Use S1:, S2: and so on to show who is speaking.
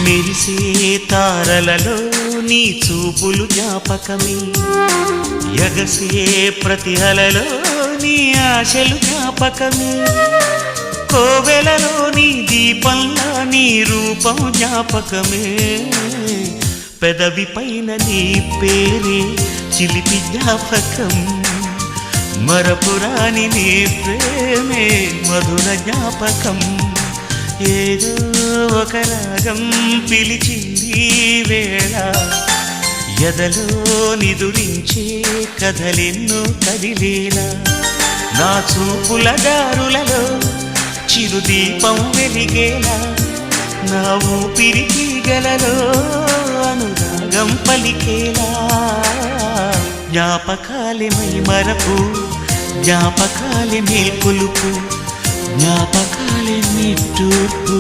S1: మెరిసే తారలలో నీ చూపులు జ్ఞాపకమే, ఎగసే ప్రతి అలలో నీ ఆశలు జ్ఞాపకమే, కోవెలలో నీ దీపంలా నీ రూపం జ్ఞాపకమే, పెదవి పైన నీ పేరే చిలిపి జ్ఞాపకం, మరపురాని నీ ప్రేమే మధుర జ్ఞాపకం. ఏదో ఒక రాగం పిలిచింది వేళ, ఎదలో నిదురించే కథలెన్నో కదిలేలా, నా చూపుల దారులలో చిరుదీపం వెలిగేలా, నా ఊపిరికి గలలో అనురాగం పలికేలా. జ్ఞాపకాలే మై మరపు, జ్ఞాపకాలే మేల్కొలుపు, జ్ఞాపకాలే నిట్టూర్పు,